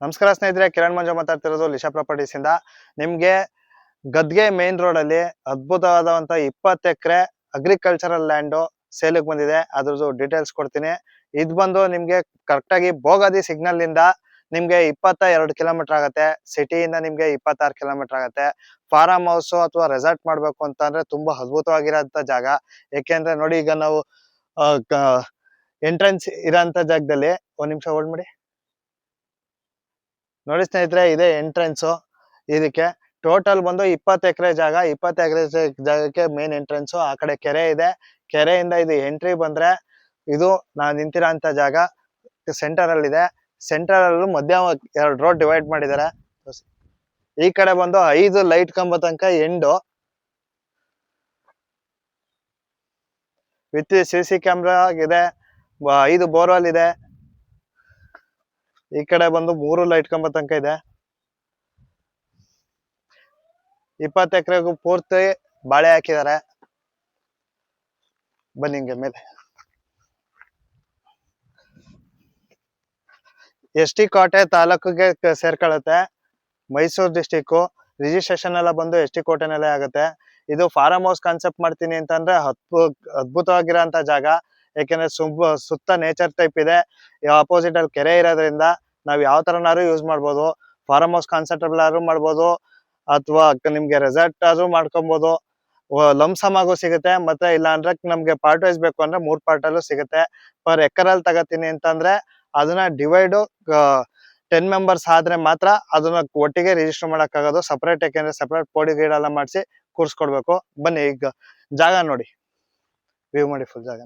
ನಮಸ್ಕಾರ ಸ್ನೇಹಿತರೆ, ಕಿರಣ್ ಮಂಜು ಮಾತಾಡ್ತಿರೋದು ಲಿಶಾ ಪ್ರಾಪರ್ಟೀಸ್ ಇಂದ. ನಿಮ್ಗೆ ಗದ್ಗೆ ಮೇನ್ ರೋಡ್ ಅಲ್ಲಿ ಅದ್ಭುತವಾದಂತ 20 ಎಕರೆ ಅಗ್ರಿಕಲ್ಚರಲ್ ಲ್ಯಾಂಡ್ ಸೇಲ್ಗೆ ಬಂದಿದೆ. ಅದ್ರದ್ದು ಡೀಟೇಲ್ಸ್ ಕೊಡ್ತೀನಿ. ಇದು ಬಂದು ನಿಮ್ಗೆ ಕರೆಕ್ಟ್ ಆಗಿ ಬೋಗಾದಿ ಸಿಗ್ನಲ್ ಇಂದ ನಿಮ್ಗೆ 22 ಕಿಲೋಮೀಟರ್ ಆಗುತ್ತೆ. ಸಿಟಿಯಿಂದ ನಿಮ್ಗೆ 26 ಕಿಲೋಮೀಟರ್ ಆಗುತ್ತೆ. ಫಾರಂ ಹೌಸ್ ಅಥವಾ ರೆಸಾರ್ಟ್ ಮಾಡ್ಬೇಕು ಅಂತ ಅಂದ್ರೆ ತುಂಬಾ ಅದ್ಭುತವಾಗಿರೋಂಥ ಜಾಗ. ಯಾಕೆಂದ್ರೆ ನೋಡಿ, ಈಗ ನಾವು ಎಂಟ್ರೆನ್ಸ್ ಇರೋಂಥ ಜಾಗದಲ್ಲಿ ಒಂದ್ ನಿಮಿಷ ಹೋಲ್ಡ್ ಮಾಡಿ. ನೋಡಿ ಸ್ನೇಹಿತರೆ, ಇದೆ ಎಂಟ್ರೆನ್ಸ್. ಇದಕ್ಕೆ ಟೋಟಲ್ ಬಂದು 20 ಎಕರೆ ಜಾಗ. 20 ಎಕರೆ ಜಾಗಕ್ಕೆ ಮೇನ್ ಎಂಟ್ರೆನ್ಸ್. ಆ ಕಡೆ ಕೆರೆ ಇದೆ. ಕೆರೆಯಿಂದ ಇದು ಎಂಟ್ರಿ ಬಂದ್ರೆ ಇದು ನಾ ನಿಂತಿರೋಂಥ ಜಾಗ ಸೆಂಟರ್ ಅಲ್ಲಿ ಇದೆ. ಸೆಂಟರ್ ಅಲ್ಲೂ ಮಧ್ಯ 2 ರೋಡ್ ಡಿವೈಡ್ ಮಾಡಿದ್ದಾರೆ. ಈ ಕಡೆ ಬಂದು 5 ಲೈಟ್ ಕಂಬ ತನಕ ಎಂಡು ವಿತ್ CC ಕ್ಯಾಮ್ರಾ ಇದೆ. 5 ಬೋರ್ವೆಲ್ ಇದೆ. ಈ ಕಡೆ ಬಂದು 3 ಲೈಟ್ ಕಂಬ ತನಕ ಇದೆ. 20 ಎಕರೆಗೂ ಪೂರ್ತಿ ಬಾಳೆ ಹಾಕಿದ್ದಾರೆ. ಬನ್ನಿ ಹಿಂಗೆ ಮೇಲೆ. SD ಕೋಟೆ ತಾಲೂಕಿಗೆ ಸೇರ್ಕೊಳ್ಳುತ್ತೆ. ಮೈಸೂರು ಡಿಸ್ಟಿಕ್ ರಿಜಿಸ್ಟ್ರೇಷನ್ ಎಲ್ಲ ಬಂದು SD ಕೋಟೆನಲ್ಲೇ ಆಗುತ್ತೆ. ಇದು ಫಾರಂ ಹೌಸ್ ಕಾನ್ಸೆಪ್ಟ್ ಮಾಡ್ತೀನಿ ಅಂತಂದ್ರೆ ಅದ್ಭುತವಾಗಿರೋಂಥ ಜಾಗ. ಯಾಕೆಂದ್ರೆ ಸುತ್ತ ನೇಚರ್ ಟೈಪ್ ಇದೆ. ಆಪೋಸಿಟ್ ಅಲ್ಲಿ ಕೆರೆ ಇರೋದ್ರಿಂದ ನಾವ್ ಯಾವ ತರನಾರು ಯೂಸ್ ಮಾಡ್ಬೋದು. ಫಾರಂ ಹೌಸ್ ಕಾನ್ಸೆಪ್ಟ್ ಎಲ್ಲಾರು ಮಾಡ್ಬೋದು, ಅಥವಾ ನಿಮ್ಗೆ ರೆಸಾರ್ಟ್ ಆದ್ರೂ ಮಾಡ್ಕೊಬಹುದು. ಲಂಸಮ್ ಆಗು ಸಿಗುತ್ತೆ. ಮತ್ತೆ ಇಲ್ಲ ಅಂದ್ರೆ ನಮ್ಗೆ ಪಾರ್ಟ್ ವೈಸ್ ಬೇಕು ಅಂದ್ರೆ 3 ಪಾರ್ಟ್ ಅಲ್ಲೂ ಸಿಗುತ್ತೆ. ಪರ್ ಎಕರಲ್ಲಿ ತಗೋತೀನಿ ಅಂತಂದ್ರೆ ಅದನ್ನ ಡಿವೈಡ್ 10 ಮೆಂಬರ್ಸ್ ಆದ್ರೆ ಮಾತ್ರ ಅದನ್ನ ಒಟ್ಟಿಗೆ ರಿಜಿಸ್ಟರ್ ಮಾಡಕ್ ಆಗೋದು. ಸಪರೇಟ್, ಯಾಕೆಂದ್ರೆ ಸಪರೇಟ್ ಪೋಡಿ ಗೀಡ್ ಎಲ್ಲ ಮಾಡಿಸಿ ಕೂರ್ಸ್ಕೊಡ್ಬೇಕು. ಬನ್ನಿ ಈಗ ಜಾಗ ನೋಡಿ, ವ್ಯೂ ಮಾಡಿ ಫುಲ್ ಜಾಗ.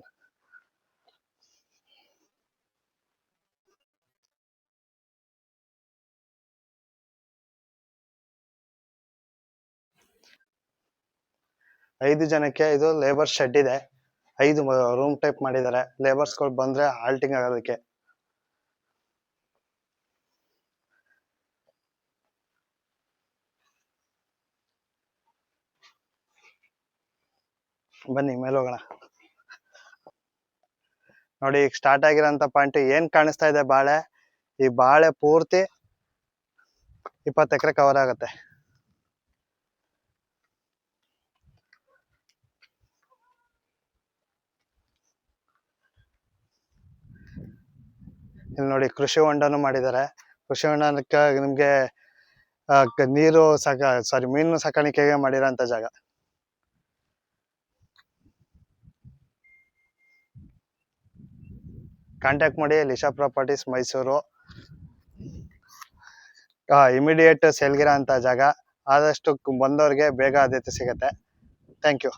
ಐದು ಜನಕ್ಕೆ ಇದು ಲೇಬರ್ ಶೆಡ್ ಇದೆ. 5 ರೂಮ್ ಟೈಪ್ ಮಾಡಿದ್ದಾರೆ. ಲೇಬರ್ಸ್ ಗಳು ಬಂದ್ರೆ ಹಾಲ್ಟಿಂಗ್ ಆಗೋದಕ್ಕೆ. ಬನ್ನಿ ಮೇಲೆ ಹೋಗೋಣ. ನೋಡಿ, ಈಗ ಸ್ಟಾರ್ಟ್ ಆಗಿರೋಂಥ ಪಾಯಿಂಟ್ ಏನ್ ಕಾಣಿಸ್ತಾ ಇದೆ ಬಾಳೆ. ಈ ಬಾಳೆ ಪೂರ್ತಿ 20 ಎಕರೆ ಕವರ್ ಆಗುತ್ತೆ. ಇಲ್ಲಿ ನೋಡಿ, ಕೃಷಿ ಹೊಂಡನು ಮಾಡಿದ್ದಾರೆ. ಕೃಷಿ ಹೊಂಡಕ್ಕೆ ನಿಮ್ಗೆ ನೀರು ಮೀನು ಸಾಕಾಣಿಕೆಗೆ ಮಾಡಿರೋಂಥ ಜಾಗ. ಕಾಂಟ್ಯಾಕ್ಟ್ ಮಾಡಿ, ಲಿಶಾ ಪ್ರಾಪರ್ಟೀಸ್ ಮೈಸೂರು. ಇಮಿಡಿಯೇಟ್ ಸೇಲ್ಗಿರೋ ಅಂತ ಜಾಗ. ಆದಷ್ಟು ಬಂದವ್ರಿಗೆ ಬೇಗ ಆದ್ಯತೆ ಸಿಗುತ್ತೆ. Thank you.